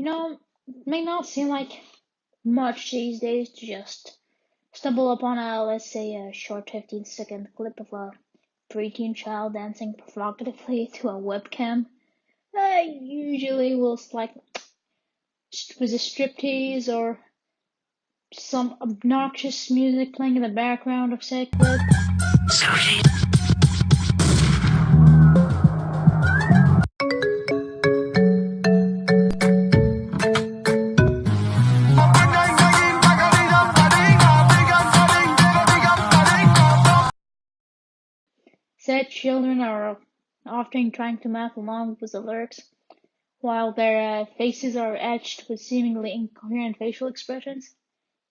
It may not seem like much these days to just stumble upon let's say, a short 15-second clip of a preteen child dancing provocatively to a webcam. I usually will like with a striptease or some obnoxious music playing in the background of said clip. Said children are often trying to mouth along with the lyrics, while their faces are etched with seemingly incoherent facial expressions.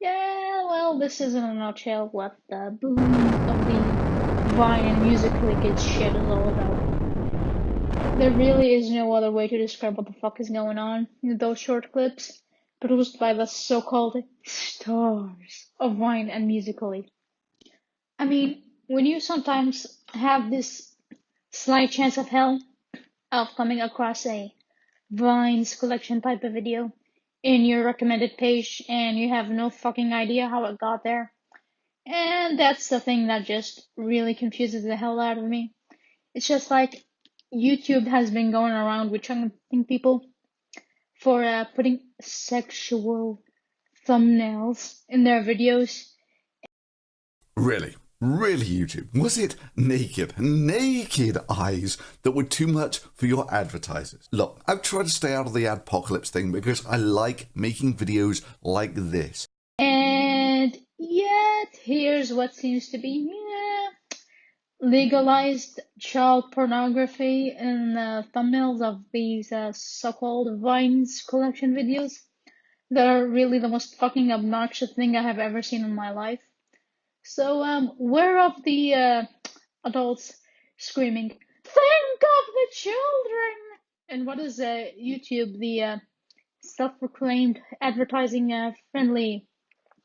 Yeah, well, this is in a nutshell what the boom of the Vine and Musical.ly kids shit is all about. There really is no other way to describe what the fuck is going on in those short clips, produced by the so-called stars of Vine and Musical.ly. I mean, when you sometimes have this slight chance of hell of coming across a Vine's collection type of video in your recommended page and you have no fucking idea how it got there. And that's the thing that just really confuses the hell out of me. It's just like YouTube has been going around with chunking people for putting sexual thumbnails in their videos. Really, YouTube? Was it naked eyes that were too much for your advertisers? Look, I've tried to stay out of the adpocalypse thing because I like making videos like this. And yet, here's what seems to be, legalized child pornography in the thumbnails of these so-called Vines collection videos that are really the most fucking obnoxious thing I have ever seen in my life. So, where of the adults screaming, "Think of the children!" And what is YouTube, the self-proclaimed advertising friendly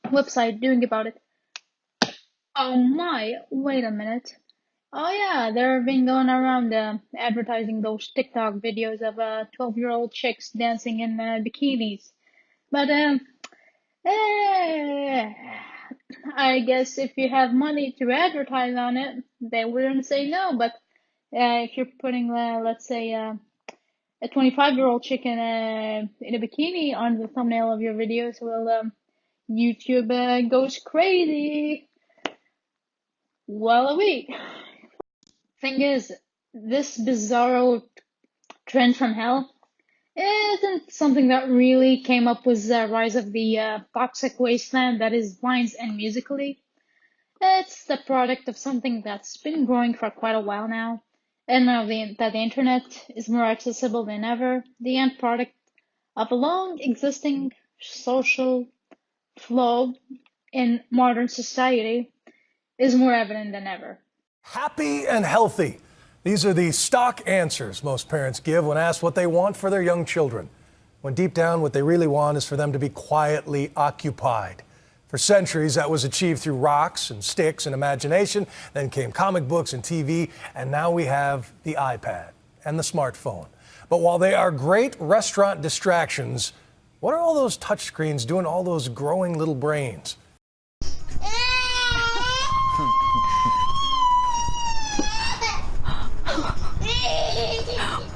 website, doing about it? Oh my, wait a minute. Oh yeah, they've been going around advertising those TikTok videos of 12-year-old chicks dancing in bikinis. But I guess if you have money to advertise on it, they wouldn't say no. But if you're putting, let's say, a 25-year-old chick in a bikini on the thumbnail of your videos, well, YouTube goes crazy. Wallawee. Thing is, this bizarro trend from hell isn't something that really came up with the rise of the toxic wasteland that is Vines and Musical.ly. It's the product of something that's been growing for quite a while now, and now that the internet is more accessible than ever, the end product of a long existing social flaw in modern society is more evident than ever. Happy and healthy. These are the stock answers most parents give when asked what they want for their young children, when deep down what they really want is for them to be quietly occupied. For centuries, that was achieved through rocks and sticks and imagination. Then came comic books and TV, and now we have the iPad and the smartphone. But while they are great restaurant distractions, what are all those touchscreens doing to all those growing little brains?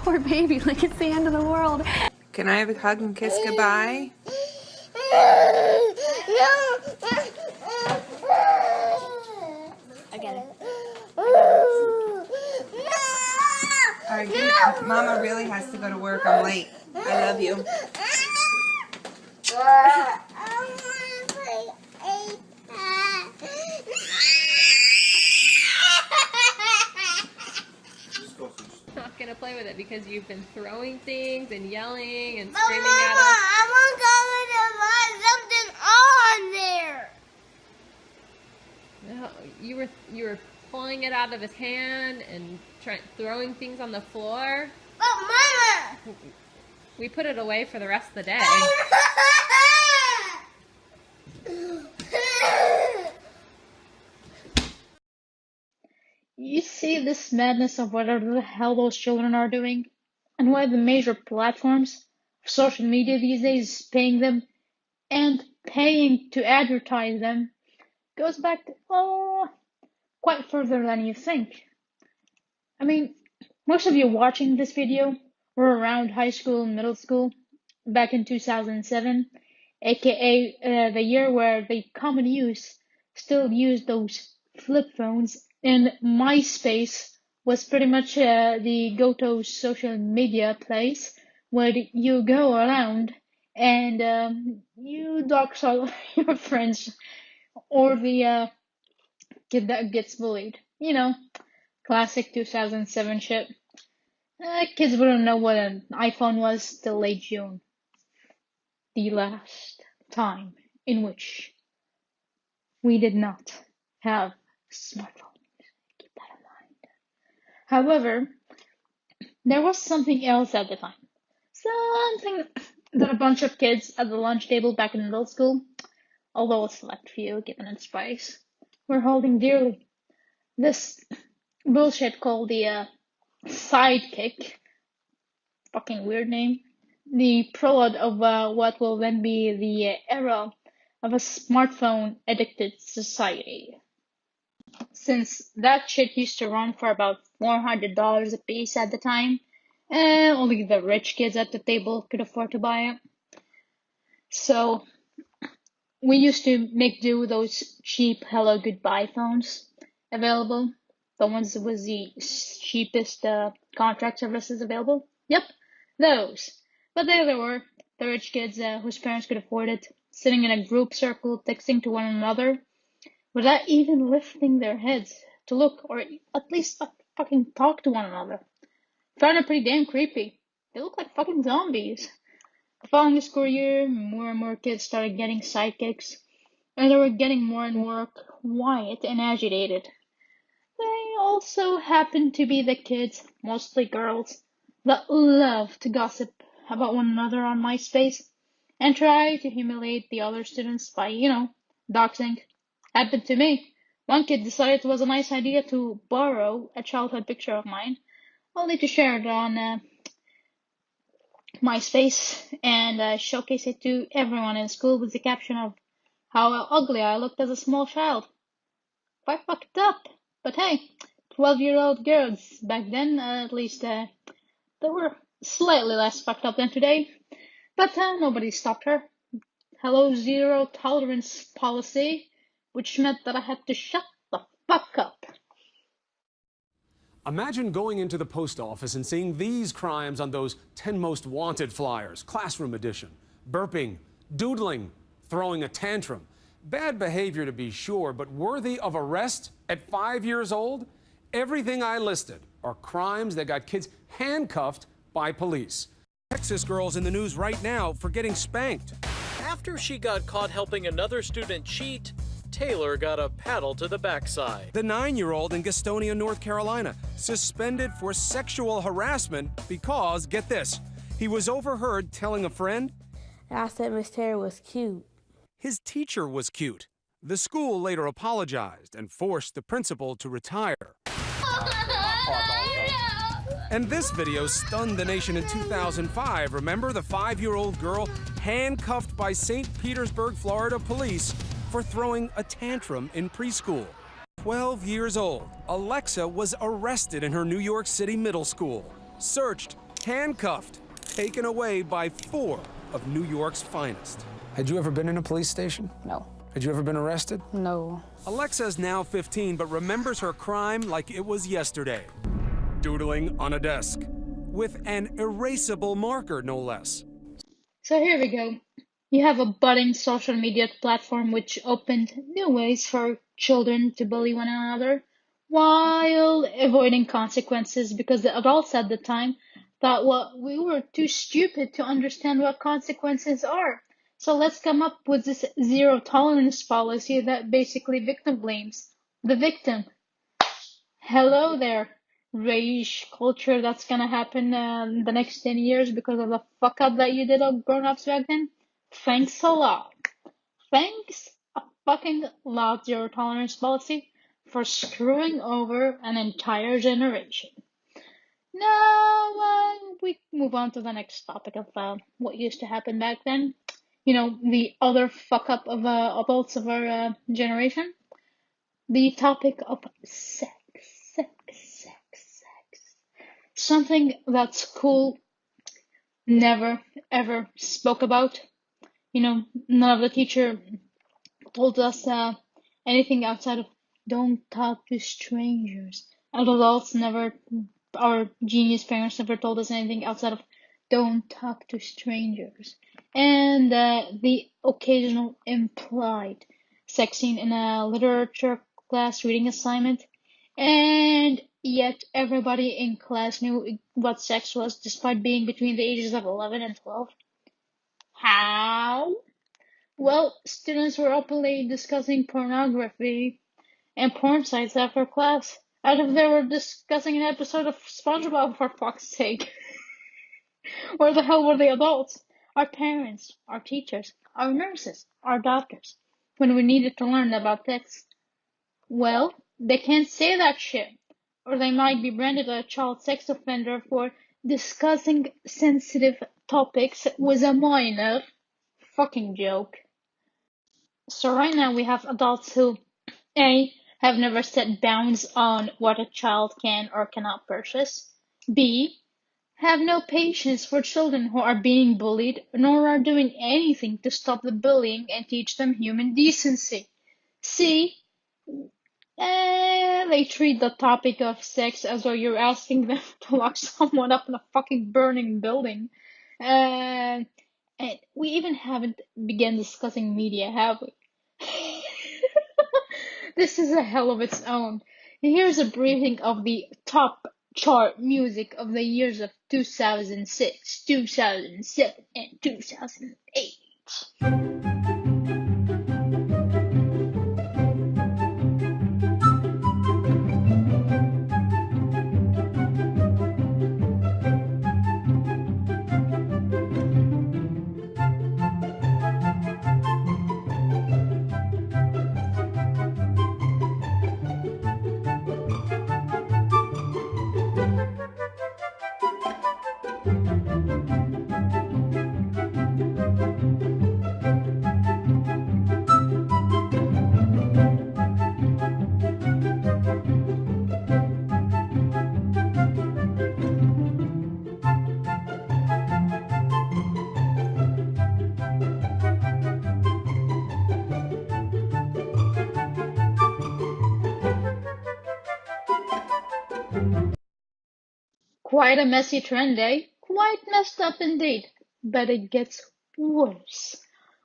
Poor baby, like it's the end of the world. Can I have a hug and kiss goodbye? I get it. All right, good. Mama really has to go to work. I'm late. I love you. Not gonna play with it because you've been throwing things and yelling and screaming at us. I'm going to find something on there. No, you were pulling it out of his hand and throwing things on the floor. But Mama! We put it away for the rest of the day. You see this madness of whatever the hell those children are doing, and why the major platforms social media these days, paying them and paying to advertise them, goes back quite further than you think. I mean, most of you watching this video were around high school and middle school back in 2007, aka the year where the common use still used those flip phones, and MySpace was pretty much the go-to social media place where you go around and you dox all your friends or the kid that gets bullied. You know, classic 2007 shit. Kids wouldn't know what an iPhone was till late June, the last time in which we did not have smartphones. Keep that in mind. However, there was something else at the time. Something that a bunch of kids at the lunch table back in middle school, although a select few given its price, were holding dearly. This bullshit called the sidekick, fucking weird name, the prologue of what will then be the era of a smartphone addicted society. Since that shit used to run for about $400 a piece at the time, and only the rich kids at the table could afford to buy it. So we used to make do with those cheap hello goodbye phones available, the ones with the cheapest contract services available. Yep, those. But there they were, the rich kids whose parents could afford it, sitting in a group circle texting to one another without even lifting their heads to look or at least fucking talk to one another. Found it pretty damn creepy. They look like fucking zombies. Following the school year, more and more kids started getting sidekicks, and they were getting more and more quiet and agitated. They also happened to be the kids, mostly girls, that love to gossip about one another on MySpace and try to humiliate the other students by, doxing. Happened to me. One kid decided it was a nice idea to borrow a childhood picture of mine, only to share it on MySpace and showcase it to everyone in school with the caption of how ugly I looked as a small child. Quite fucked up. But hey, 12-year-old girls back then, at least, they were slightly less fucked up than today. But nobody stopped her. Hello, zero tolerance policy, which meant that I had to shut the fuck up. Imagine going into the post office and seeing these crimes on those 10 most wanted flyers, classroom edition. Burping, doodling, throwing a tantrum. Bad behavior to be sure, but worthy of arrest at 5 years old? Everything I listed are crimes that got kids handcuffed by police. Texas girl's in the news right now for getting spanked. After she got caught helping another student cheat, Taylor got a paddle to the backside. The 9-year-old in Gastonia, North Carolina, suspended for sexual harassment because, get this, he was overheard telling a friend, I said Miss Taylor was cute. His teacher was cute. The school later apologized and forced the principal to retire. And this video stunned the nation in 2005. Remember the 5-year-old girl handcuffed by St. Petersburg, Florida police for throwing a tantrum in preschool. 12 years old, Alexa was arrested in her New York City middle school. Searched, handcuffed, taken away by 4 of New York's finest. Had you ever been in a police station? No. Had you ever been arrested? No. Alexa's now 15, but remembers her crime like it was yesterday. Doodling on a desk, with an erasable marker, no less. So here we go. You have a budding social media platform which opened new ways for children to bully one another while avoiding consequences because the adults at the time thought, we were too stupid to understand what consequences are. So let's come up with this zero tolerance policy that basically victim blames the victim. Hello there, rage culture that's gonna happen the next 10 years because of the fuck up that you did of grown-ups back then. Thanks a lot. Thanks a fucking lot, zero tolerance policy, for screwing over an entire generation. Now, we move on to the next topic of what used to happen back then. You know, the other fuck up of adults of our generation. The topic of sex, sex, sex, sex. Something that school never ever spoke about. You know, none of the teacher told us anything outside of don't talk to strangers. Adults never, our genius parents never told us anything outside of don't talk to strangers. And the occasional implied sex scene in a literature class reading assignment. And yet everybody in class knew what sex was despite being between the ages of 11 and 12. How? Well, students were openly discussing pornography and porn sites after class, as if they were discussing an episode of SpongeBob, for fuck's sake. Where the hell were the adults? Our parents, our teachers, our nurses, our doctors, when we needed to learn about sex? Well, they can't say that shit, or they might be branded a child sex offender for discussing sensitive topics with a minor. Fucking joke. So right now we have adults who A. have never set bounds on what a child can or cannot purchase. B. have no patience for children who are being bullied, nor are doing anything to stop the bullying and teach them human decency. C. They treat the topic of sex as though you're asking them to lock someone up in a fucking burning building. And we even haven't begun discussing media, have we? This is a hell of its own. Here's a briefing of the top chart music of the years of 2006, 2007, and 2008. Quite a messy trend, eh? Quite messed up indeed. But it gets worse.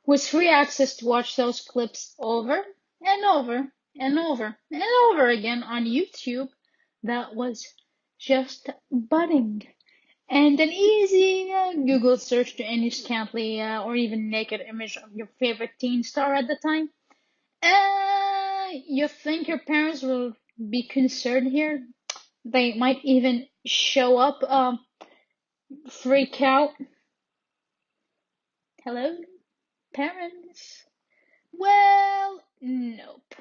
With free access to watch those clips over and over and over and over again on YouTube, that was just budding. And an easy Google search to any scantily or even naked image of your favorite teen star at the time. You think your parents will be concerned here? They might even show up, freak out. Hello, parents? Well, nope.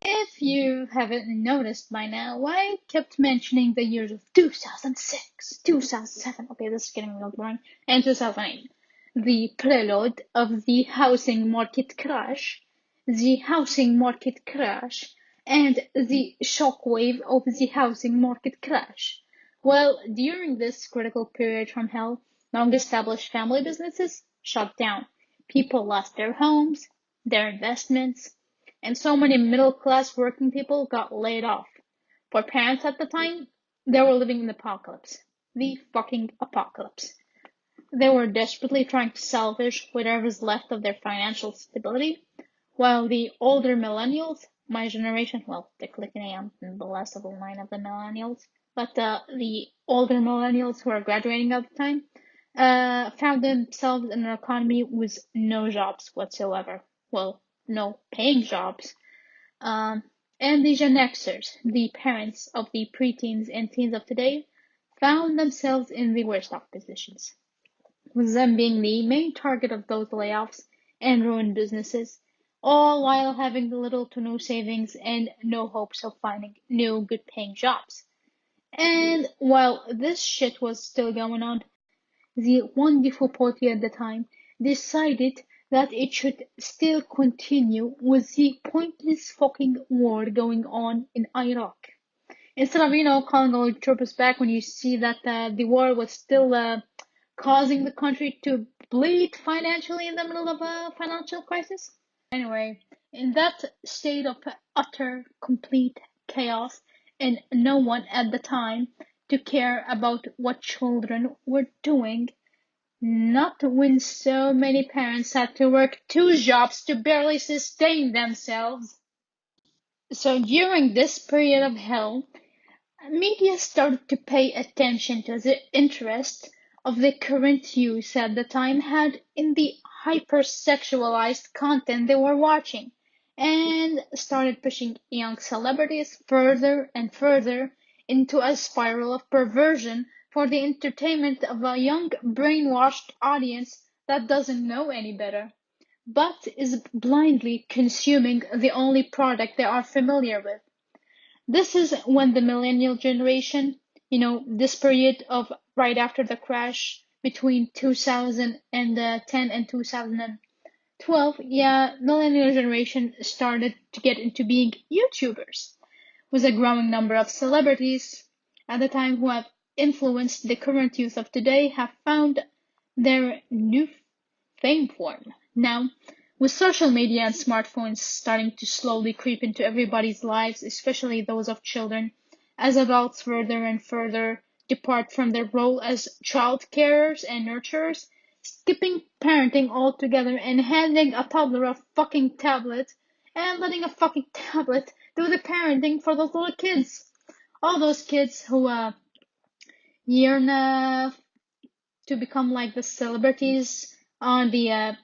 If you haven't noticed by now, I kept mentioning the years of 2006, 2007, okay, this is getting a little boring, and 2008. The prelude of the housing market crash, and the shockwave of the housing market crash. Well, during this critical period from hell, long-established family businesses shut down. People lost their homes, their investments, and so many middle-class working people got laid off. For parents at the time, they were living in the apocalypse. The fucking apocalypse. They were desperately trying to salvage whatever's left of their financial stability, while the older millennials, my generation, well, technically I'm the last of the line of the millennials, but the older millennials who are graduating at the time, found themselves in an economy with no jobs whatsoever. Well, no paying jobs. And the Gen Xers, the parents of the preteens and teens of today, found themselves in the worst off positions, with them being the main target of those layoffs and ruined businesses, all while having little to no savings and no hopes of finding new good paying jobs. And while this shit was still going on, the wonderful party at the time decided that it should still continue with the pointless fucking war going on in Iraq. Instead of, calling all the troopers back when you see that the war was still causing the country to bleed financially in the middle of a financial crisis. Anyway, in that state of utter, complete chaos, and no one at the time to care about what children were doing, not when so many parents had to work 2 jobs to barely sustain themselves. So during this period of hell, media started to pay attention to the interest of the current youth at the time had in the hypersexualized content they were watching, and started pushing young celebrities further and further into a spiral of perversion for the entertainment of a young brainwashed audience that doesn't know any better, but is blindly consuming the only product they are familiar with. This is when the millennial generation, this period of right after the crash between 2010 and 2012, yeah, millennial generation started to get into being YouTubers, with a growing number of celebrities at the time who have influenced the current youth of today have found their new fame form. Now, with social media and smartphones starting to slowly creep into everybody's lives, especially those of children, as adults further and further depart from their role as child carers and nurturers, skipping parenting altogether and handing a toddler a fucking tablet and letting a fucking tablet do the parenting for those little kids. All those kids who yearn to become like the celebrities on the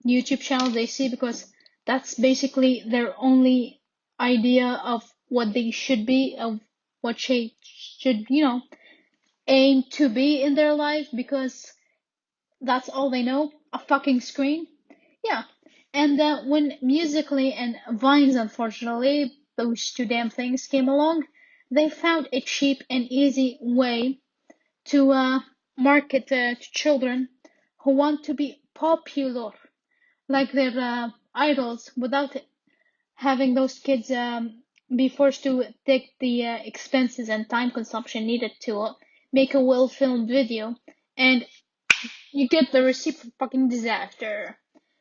YouTube channel they see, because that's basically their only idea of what they should be, of what they should, aim to be in their life, because that's all they know, a fucking screen. Yeah. And when Musically and Vines, unfortunately, those two damn things came along, they found a cheap and easy way to market to children who want to be popular like their idols, without having those kids be forced to take the expenses and time consumption needed to make a well-filmed video, and you get the recipe for fucking disaster.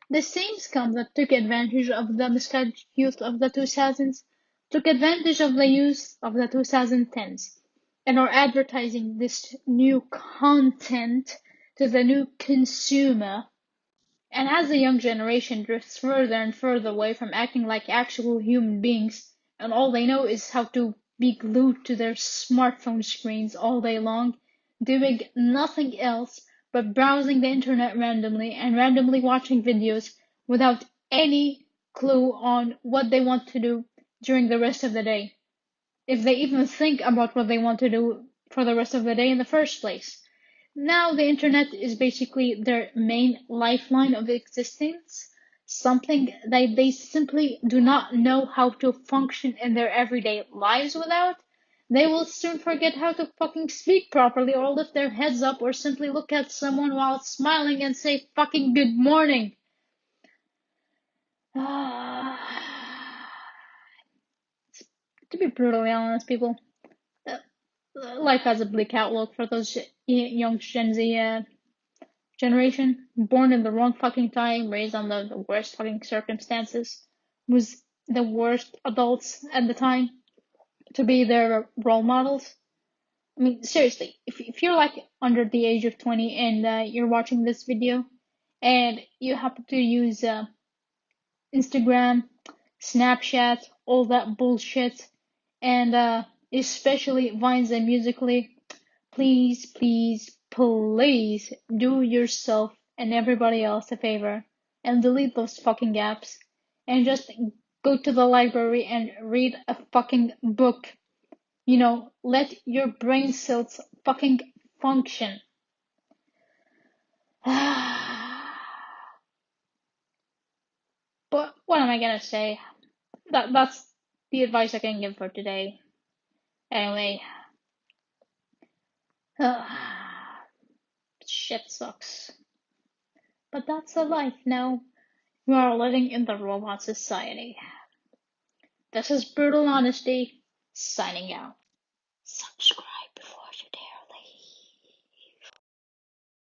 The same scum that took advantage of the misguided youth of the 2000s took advantage of the youth of the 2010s and are advertising this new content to the new consumer. And as the young generation drifts further and further away from acting like actual human beings, and all they know is how to be glued to their smartphone screens all day long, doing nothing else but browsing the internet randomly and randomly watching videos without any clue on what they want to do during the rest of the day, if they even think about what they want to do for the rest of the day in the first place. Now the internet is basically their main lifeline of existence, something that they simply do not know how to function in their everyday lives without. They will soon forget how to fucking speak properly, or lift their heads up, or simply look at someone while smiling and say fucking good morning. To be brutally honest, people, life has a bleak outlook for those young Gen Z generation, born in the wrong fucking time, raised on the worst fucking circumstances, with the worst adults at the time to be their role models. I mean, seriously, if you're like under the age of 20 and you're watching this video and you happen to use Instagram, Snapchat, all that bullshit, and especially Vines and Musically, please, please, please do yourself and everybody else a favor and delete those fucking apps and just go to the library and read a fucking book. Let your brain cells fucking function. But what am I gonna say? That's the advice I can give for today. Anyway, Shit sucks. But that's the life now. We are living in the robot society. This is Brutal Honesty, signing out. Subscribe.